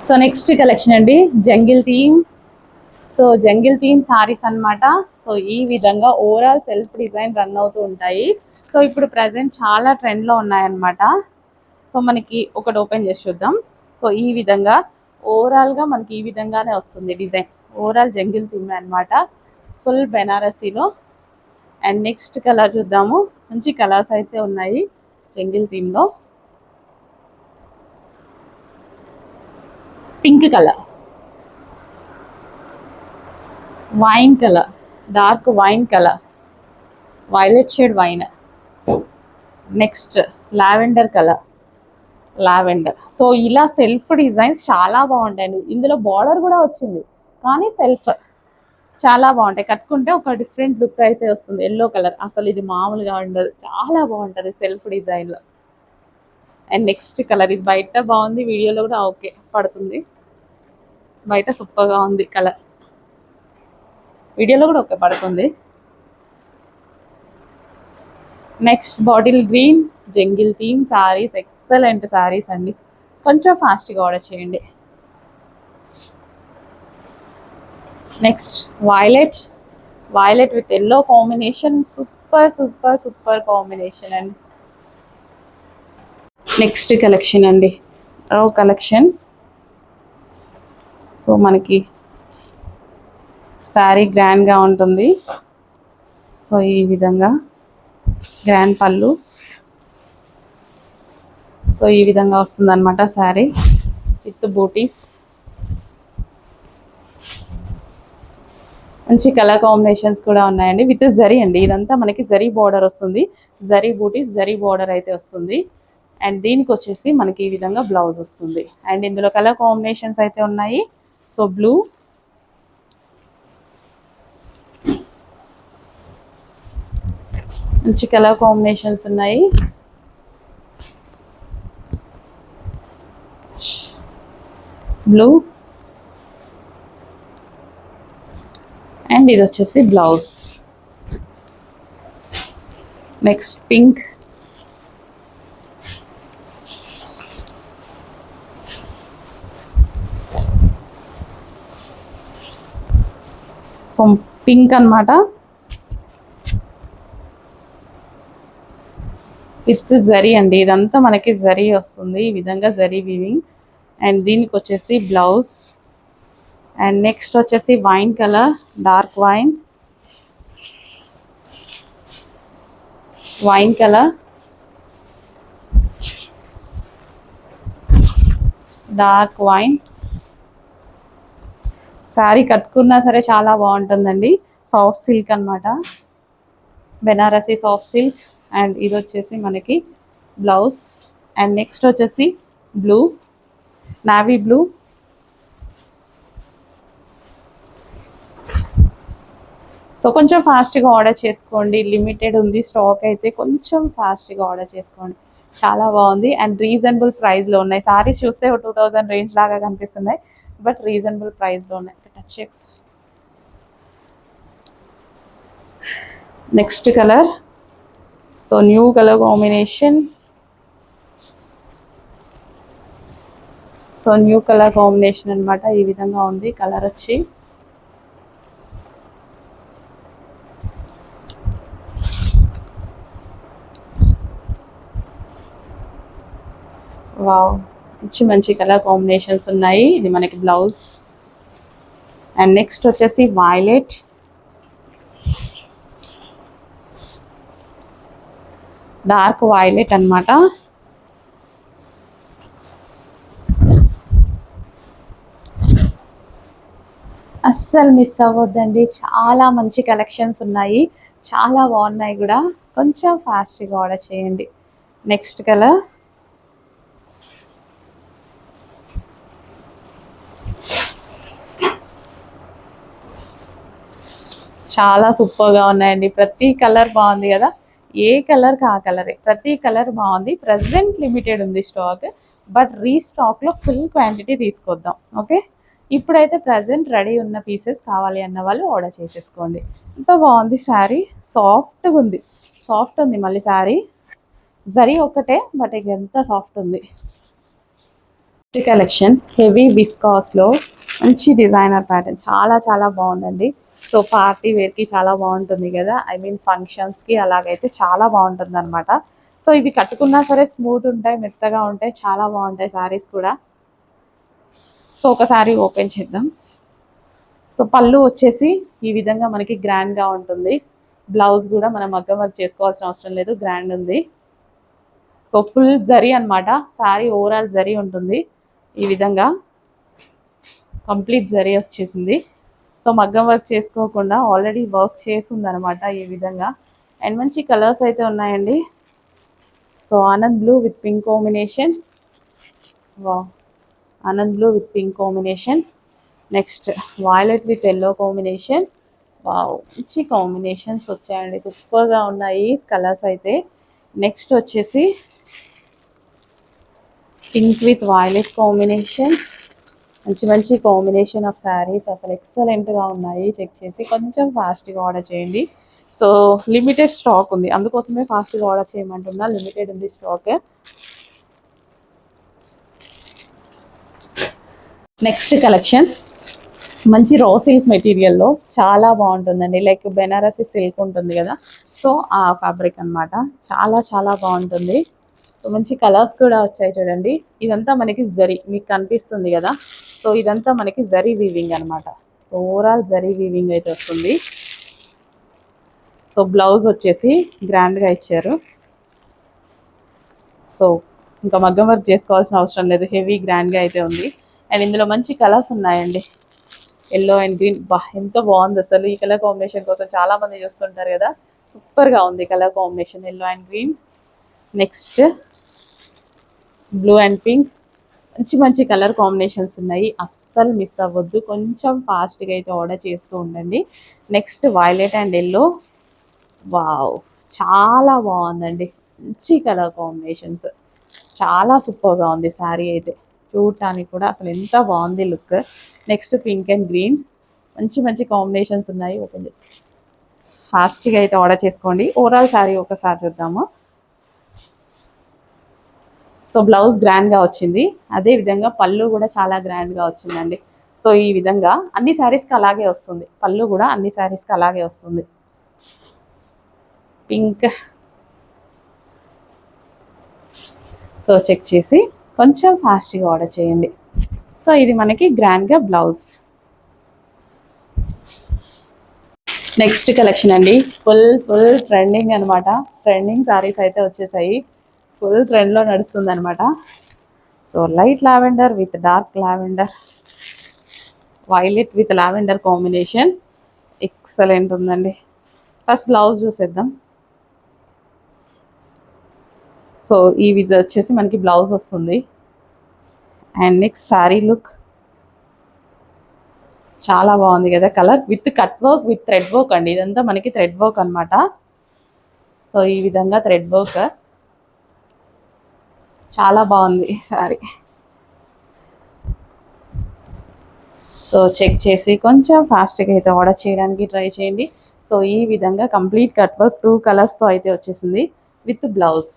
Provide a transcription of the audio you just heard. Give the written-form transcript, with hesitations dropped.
So next collection అండి jungle theme. So jungle theme saris అన్నమాట. So ఈ విధంగా ఓవరాల్ సెల్ఫ్ డిజైన్ రన్ అవుతూ ఉంటాయి. సో ఇప్పుడు ప్రజెంట్ చాలా ట్రెండ్లో ఉన్నాయన్నమాట. సో మనకి ఒకటి ఓపెన్ చేసి చూద్దాం. సో ఈ విధంగా ఓవరాల్గా మనకి ఈ విధంగానే వస్తుంది డిజైన్. ఓవరాల్ జంగిల్ థీమ్ అన్నమాట, ఫుల్ బెనారసీలో. అండ్ నెక్స్ట్ కలర్ చూద్దాము. మంచి కలర్స్ అయితే ఉన్నాయి జంగిల్ థీమ్లో. Pink colour, wine colour, dark wine colour, violet shade wine. Next lavender colour, lavender. So ఇలా సెల్ఫ్ డిజైన్స్ చాలా బాగుంటాయండి. ఇందులో బార్డర్ కూడా వచ్చింది, కానీ సెల్ఫ్ చాలా బాగుంటాయి. కట్టుకుంటే ఒక డిఫరెంట్ లుక్ అయితే వస్తుంది. ఎల్లో కలర్ అసలు ఇది మామూలుగా ఉండదు, చాలా బాగుంటుంది సెల్ఫ్ డిజైన్లో. అండ్ నెక్స్ట్ కలర్, ఇది బయట బాగుంది, వీడియోలో కూడా ఓకే పడుతుంది. బయట సూపర్గా ఉంది కలర్, వీడియోలో కూడా ఓకే పడుతుంది. Next bottle green jungle theme saris, excellent saris అండి. కొంచెం ఫాస్ట్గా ఆర్డర్ చేయండి. Next violet, violet with yellow combination, super super super combination అండి. నెక్స్ట్ కలెక్షన్ అండి రో కలెక్షన్. సో మనకి శారీ గ్రాండ్గా ఉంటుంది. సో ఈ విధంగా గ్రాండ్ పళ్ళు, సో ఈ విధంగా వస్తుంది అనమాట శారీ విత్ బూటీస్. మంచి కలర్ కాంబినేషన్స్ కూడా ఉన్నాయండి విత్ జరీ అండి. ఇదంతా మనకి జరీ బార్డర్ వస్తుంది, జరీ బూటీస్, జరీ బార్డర్ అయితే వస్తుంది. అండ్ దీనికి వచ్చేసి మనకి ఈ విధంగా బ్లౌజ్ వస్తుంది. అండ్ ఇందులో కలర్ కాంబినేషన్స్ అయితే ఉన్నాయి. సో బ్లూ, మంచి కలర్ కాంబినేషన్స్ ఉన్నాయి. బ్లూ అండ్ ఇది వచ్చేసి blouse. Next pink, so pink అన్నమాట విత్ జరీ అండి. ఇదంతా మనకి జరీ వస్తుంది, ఈ విధంగా జరీ వీవింగ్. అండ్ దీనికి వచ్చేసి బ్లౌజ్. అండ్ నెక్స్ట్ వచ్చేసి wine colour, dark wine, wine colour, dark wine. Sari కట్టుకున్నా సరే చాలా బాగుంటుందండి. సాఫ్ట్ సిల్క్ అన్నమాట, బెనారసీ సాఫ్ట్ సిల్క్. అండ్ ఇది వచ్చేసి మనకి బ్లౌజ్. అండ్ నెక్స్ట్ వచ్చేసి బ్లూ, నావీ బ్లూ. సో కొంచెం ఫాస్ట్గా ఆర్డర్ చేసుకోండి, లిమిటెడ్ ఉంది స్టాక్ అయితే, కొంచెం ఫాస్ట్గా ఆర్డర్ చేసుకోండి. చాలా బాగుంది అండ్ రీజనబుల్ ప్రైస్లో ఉన్నాయి. సారీస్ చూస్తే 2000 రేంజ్ లాగా కనిపిస్తున్నాయి, బట్ రీజనబుల్ ప్రైస్లో ఉన్నాయి. Touch checks. Next colour, so new colour combination. So new colour combination అనమాట, ఈ విధంగా ఉంది కలర్ వచ్చి. వావ్, మంచి మంచి కలర్ కాంబినేషన్స్ ఉన్నాయి. ఇది మనకి బ్లౌజ్. అండ్ నెక్స్ట్ వచ్చేసి వైలెట్, డార్క్ వైలెట్ అన్నమాట. అస్సలు మిస్ అవ్వద్దండి, చాలా మంచి కలెక్షన్స్ ఉన్నాయి, చాలా బాగున్నాయి కూడా. కొంచెం ఫాస్ట్గా ఆర్డర్ చేయండి. నెక్స్ట్ కలర్, చాలా సూపర్గా ఉన్నాయండి. ప్రతి కలర్ బాగుంది కదా, ఏ కలర్కి ఆ కలరే, ప్రతి కలర్ బాగుంది. ప్రజెంట్ లిమిటెడ్ ఉంది స్టాక్, బట్ రీస్టాక్లో ఫుల్ క్వాంటిటీ తీసుకొద్దాం. ఓకే, ఇప్పుడైతే ప్రజెంట్ రెడీ ఉన్న పీసెస్ కావాలి అన్న వాళ్ళు ఆర్డర్ చేసేసుకోండి. ఎంత బాగుంది శారీ, సాఫ్ట్గా ఉంది, సాఫ్ట్ ఉంది. మళ్ళీ శారీ జరీ ఒక్కటే, బట్ ఇక ఎంత సాఫ్ట్ ఉంది. కలెక్షన్ హెవీ విస్కాస్ లో మంచి డిజైనర్ ప్యాటర్న్, చాలా చాలా బాగుందండి. సో పార్టీ వేర్ కి చాలా బాగుంటుంది కదా, ఐ మీన్ ఫంక్షన్స్ కి అలాగైతే చాలా బాగుంటుంది అనమాట. సో ఇవి కట్టుకున్నా సరే స్మూత్ ఉంటాయి, మెత్తగా ఉంటాయి, చాలా బాగుంటాయి శారీస్ కూడా. సో ఒకసారి ఓపెన్ చేద్దాం. సో పళ్ళు వచ్చేసి ఈ విధంగా మనకి గ్రాండ్ గా ఉంటుంది. బ్లౌజ్ కూడా మనం మగ్గం వర్క్ చేసుకోవాల్సిన అవసరం లేదు, గ్రాండ్ ఉంది. సో ఫుల్ జరీ అనమాట, శారీ ఓవరాల్ జరీ ఉంటుంది. ఈ విధంగా కంప్లీట్ జరీ వచ్చేసింది. సో మగ్గం వర్క్ చేసుకోకుండా ఆల్రెడీ వర్క్ చేసింది అనమాట ఈ విధంగా. అండ్ మంచి కలర్స్ అయితే ఉన్నాయండి. So Anand blue with pink combination, వా Anand blue with pink combination. Next violet with yellow combination. Wow, మంచి కాంబినేషన్స్ వచ్చాయండి, సూపర్గా ఉన్నాయి కలర్స్ అయితే. నెక్స్ట్ వచ్చేసి పింక్ విత్ వైలెట్ కాంబినేషన్. మంచి మంచి కాంబినేషన్ ఆఫ్ శారీస్, అసలు ఎక్సలెంట్గా ఉన్నాయి. చెక్ చేసి కొంచెం ఫాస్ట్గా ఆర్డర్ చేయండి. సో లిమిటెడ్ స్టాక్ ఉంది, అందుకోసమే ఫాస్ట్గా ఆర్డర్ చేయమంటున్నా, లిమిటెడ్ ఉంది స్టాక్. నెక్స్ట్ కలెక్షన్ మంచి రా సిల్క్ మెటీరియల్లో చాలా బాగుంటుందండి, లైక్ బెనారసి సిల్క్ ఉంటుంది కదా, సో ఆ ఫ్యాబ్రిక్ అనమాట. చాలా చాలా బాగుంటుంది. సో మంచి కలర్స్ కూడా వచ్చాయి చూడండి. ఇదంతా మనకి జరీ, మీకు కనిపిస్తుంది కదా, సో ఇదంతా మనకి జరీ వీవింగ్ అనమాట. ఓవరాల్ జరీ వీవింగ్ అయితే వస్తుంది. సో బ్లౌజ్ వచ్చేసి గ్రాండ్గా ఇచ్చారు. సో ఇంకా మగ్గం వర్క్ చేసుకోవాల్సిన అవసరం లేదు, హెవీ గ్రాండ్గా అయితే ఉంది. అండ్ ఇందులో మంచి కలర్స్ ఉన్నాయండి, ఎల్లో అండ్ గ్రీన్. బా ఎంత బాగుంది అసలు, ఈ కలర్ కాంబినేషన్ కోసం చాలా మంది చూస్తుంటారు కదా, సూపర్గా ఉంది colour combination, yellow and green. Next blue and pink, మంచి మంచి కలర్ కాంబినేషన్స్ ఉన్నాయి, అస్సలు మిస్ అవ్వద్దు, కొంచెం ఫాస్ట్గా అయితే ఆర్డర్ చేస్తూ ఉండండి. Next violet and yellow, wow చాలా బాగుందండి, మంచి కలర్ కాంబినేషన్స్, చాలా సూపర్గా ఉంది శారీ అయితే, చూడటానికి కూడా అసలు ఎంత బాగుంది look. Next pink and green, మంచి మంచి కాంబినేషన్స్ ఉన్నాయి. ఓపెన్ ఫాస్ట్గా అయితే ఆర్డర్ చేసుకోండి. ఓవరాల్ శారీ ఒకసారి చూద్దాము. సో బ్లౌజ్ గ్రాండ్గా వచ్చింది, అదే విధంగా పళ్ళు కూడా చాలా గ్రాండ్గా వచ్చిందండి. సో ఈ విధంగా అన్ని శారీస్కి అలాగే వస్తుంది, పళ్ళు కూడా అన్ని శారీస్కి అలాగే వస్తుంది. పింక్, సో చెక్ చేసి కొంచెం ఫాస్ట్గా ఆర్డర్ చేయండి. సో ఇది మనకి గ్రాండ్గా బ్లౌజ్. నెక్స్ట్ కలెక్షన్ అండి, ఫుల్ ట్రెండింగ్ అనమాట, ట్రెండింగ్ శారీస్ అయితే వచ్చేసాయి, ఫుల్ ట్రెండ్లో నడుస్తుంది అనమాట. So light lavender with dark lavender, violet with lavender combination, excellent ఉందండి. ఫస్ట్ బ్లౌజ్ చూసేద్దాం. సో ఈ విధంగా వచ్చేసి మనకి బ్లౌజ్ వస్తుంది. అండ్ నెక్స్ట్ శారీ లుక్ చాలా బాగుంది కదా, colour with cut work with thread work అండి, ఇదంతా మనకి థ్రెడ్ వర్క్ అనమాట. సో ఈ విధంగా థ్రెడ్ వర్క్, చాలా బాగుంది శారీ. సో చెక్ చేసి కొంచెం ఫాస్ట్గా అయితే ఆర్డర్ చేయడానికి ట్రై చేయండి. సో ఈ విధంగా కంప్లీట్ కట్ వర్క్ 2 కలర్స్తో అయితే వచ్చేసింది, విత్ బ్లౌజ్.